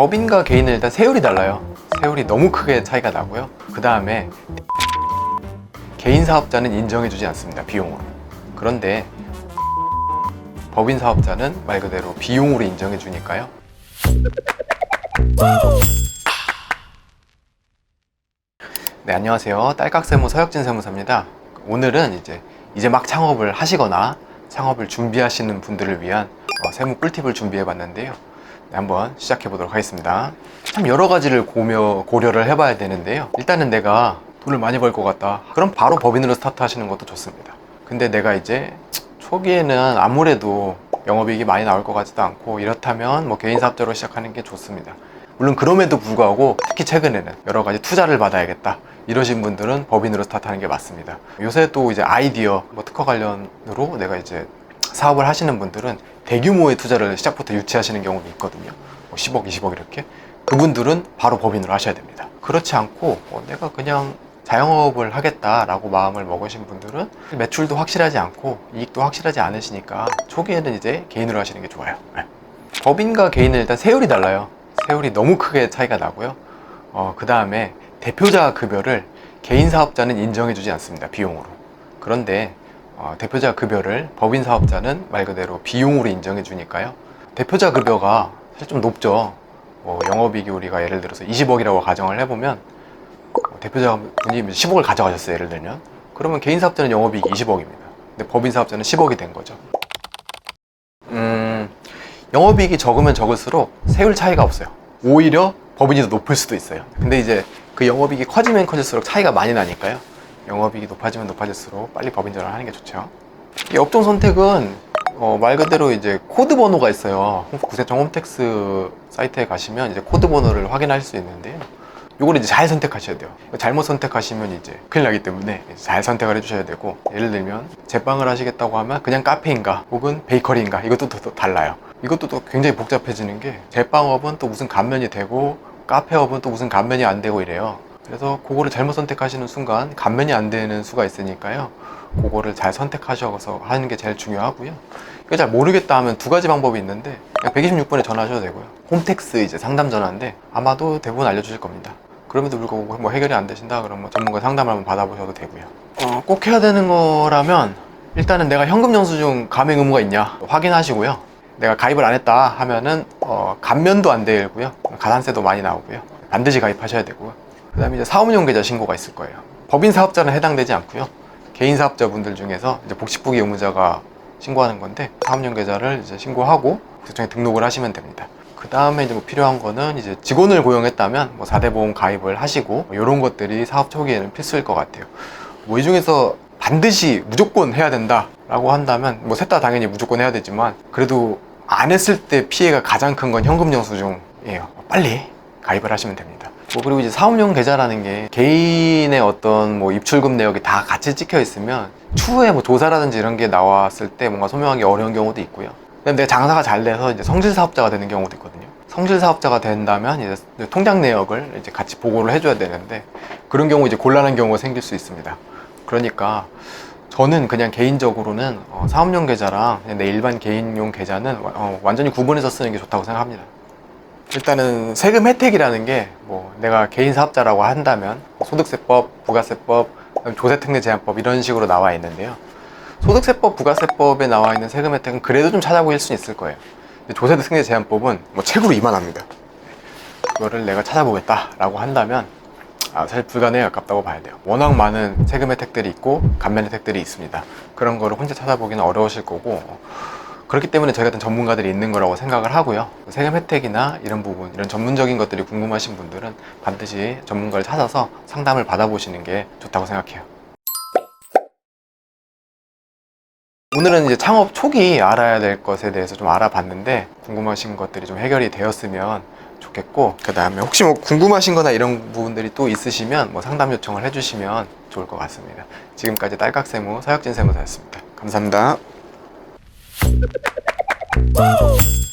법인과 개인은 일단 세율이 달라요. 세율이 너무 크게 차이가 나고요. 그 다음에 개인 사업자는 인정해주지 않습니다, 비용으로. 그런데 법인 사업자는 말 그대로 비용으로 인정해주니까요. 네, 안녕하세요. 딸깍세무 서혁진 세무사입니다. 오늘은 이제 막 창업을 하시거나 창업을 준비하시는 분들을 위한 세무 꿀팁을 준비해 봤는데요. 네, 한번 시작해 보도록 하겠습니다. 참 여러 가지를 고려를 해봐야 되는데요. 일단은 내가 돈을 많이 벌 것 같다. 그럼 바로 법인으로 스타트 하시는 것도 좋습니다. 근데 내가 이제 초기에는 아무래도 영업이익이 많이 나올 것 같지도 않고 이렇다면 뭐 개인 사업자로 시작하는 게 좋습니다. 물론 그럼에도 불구하고 특히 최근에는 여러 가지 투자를 받아야겠다 이러신 분들은 법인으로 스타트하는 게 맞습니다. 요새 또 이제 아이디어 특허 관련으로 내가 이제 사업을 하시는 분들은 대규모의 투자를 시작부터 유치하시는 경우도 있거든요. 10억, 20억 이렇게. 그분들은 바로 법인으로 하셔야 됩니다. 그렇지 않고 내가 그냥 자영업을 하겠다라고 마음을 먹으신 분들은 매출도 확실하지 않고 이익도 확실하지 않으시니까 초기에는 이제 개인으로 하시는 게 좋아요. 네. 법인과 개인은 일단 세율이 달라요. 세율이 너무 크게 차이가 나고요. 그 다음에 대표자 급여를 개인 사업자는 인정해주지 않습니다, 비용으로. 그런데 대표자 급여를 법인 사업자는 말 그대로 비용으로 인정해 주니까요. 대표자 급여가 사실 좀 높죠. 영업이익이 우리가 예를 들어서 20억이라고 가정을 해보면 대표자분이 10억을 가져가셨어요, 예를 들면. 그러면 개인 사업자는 영업이익이 20억입니다. 근데 법인 사업자는 10억이 된 거죠. 영업이익이 적으면 적을수록 세율 차이가 없어요. 오히려 법인이 더 높을 수도 있어요. 근데 이제 그 영업이익이 커지면 커질수록 차이가 많이 나니까요. 영업이익이 높아지면 높아질수록 빨리 법인 전환을 하는 게 좋죠. 이 업종 선택은 말 그대로 이제 코드 번호가 있어요. 구세청 홈택스 사이트에 가시면 이제 코드 번호를 확인할 수 있는데요. 요걸 이제 잘 선택하셔야 돼요. 잘못 선택하시면 이제 큰일 나기 때문에 잘 선택을 해주셔야 되고, 예를 들면 제빵을 하시겠다고 하면 그냥 카페인가 혹은 베이커리인가, 이것도 또 달라요. 이것도 또 굉장히 복잡해지는 게, 제빵업은 또 무슨 감면이 되고 카페업은 또 무슨 감면이 안 되고 이래요. 그래서 그거를 잘못 선택하시는 순간 감면이 안 되는 수가 있으니까요. 그거를 잘 선택하셔서 하는 게 제일 중요하고요. 이거 잘 모르겠다 하면 두 가지 방법이 있는데, 126번에 전화하셔도 되고요. 홈택스 이제 상담 전화인데 아마도 대부분 알려주실 겁니다. 그럼에도 불구하고 뭐 해결이 안 되신다 그러면 전문가 상담을 한번 받아보셔도 되고요. 꼭 해야 되는 거라면 일단은 내가 현금 영수증 가맹 의무가 있냐 확인하시고요. 내가 가입을 안 했다 하면은 감면도 안 되고요. 가산세도 많이 나오고요. 반드시 가입하셔야 되고요. 그 다음에 이제 사업용 계좌 신고가 있을 거예요. 법인 사업자는 해당되지 않고요. 개인 사업자분들 중에서 이제 복식부기 의무자가 신고하는 건데, 사업용 계좌를 이제 신고하고 구세청에 등록을 하시면 됩니다. 그 다음에 이제 뭐 필요한 거는 이제 직원을 고용했다면 뭐 4대 보험 가입을 하시고, 이런 것들이 사업 초기에는 필수일 것 같아요. 뭐 이 중에서 반드시 무조건 해야 된다 라고 한다면 뭐 셋 다 당연히 무조건 해야 되지만, 그래도 안 했을 때 피해가 가장 큰 건 현금 영수증이에요. 빨리 가입을 하시면 됩니다. 그리고 이제 사업용 계좌라는 게 개인의 어떤 뭐 입출금 내역이 다 같이 찍혀 있으면 추후에 뭐 조사라든지 이런 게 나왔을 때 뭔가 소명하기 어려운 경우도 있고요. 근데 장사가 잘 돼서 이제 성실 사업자가 되는 경우도 있거든요. 성실 사업자가 된다면 이제 통장 내역을 이제 같이 보고를 해줘야 되는데, 그런 경우 이제 곤란한 경우가 생길 수 있습니다. 그러니까 저는 그냥 개인적으로는 사업용 계좌랑 내 일반 개인용 계좌는 완전히 구분해서 쓰는 게 좋다고 생각합니다. 일단은 세금 혜택이라는 게 뭐 내가 개인 사업자라고 한다면 소득세법, 부가세법, 조세특례 제한법 이런 식으로 나와 있는데요. 소득세법, 부가세법에 나와 있는 세금 혜택은 그래도 좀 찾아보실 수 있을 거예요. 근데 조세특례 제한법은 뭐 책으로 이만합니다. 그거를 내가 찾아보겠다라고 한다면 사실 불가능에 가깝다고 봐야 돼요. 워낙 많은 세금 혜택들이 있고 감면 혜택들이 있습니다. 그런 거를 혼자 찾아보기는 어려우실 거고, 그렇기 때문에 저희 같은 전문가들이 있는 거라고 생각을 하고요. 세금 혜택이나 이런 부분, 이런 전문적인 것들이 궁금하신 분들은 반드시 전문가를 찾아서 상담을 받아보시는 게 좋다고 생각해요. 오늘은 이제 창업 초기 알아야 될 것에 대해서 좀 알아봤는데, 궁금하신 것들이 좀 해결이 되었으면 좋겠고, 그 다음에 혹시 뭐 궁금하신 거나 이런 부분들이 또 있으시면 뭐 상담 요청을 해주시면 좋을 것 같습니다. 지금까지 딸깍세무 서혁진 세무사였습니다. 감사합니다. Woo!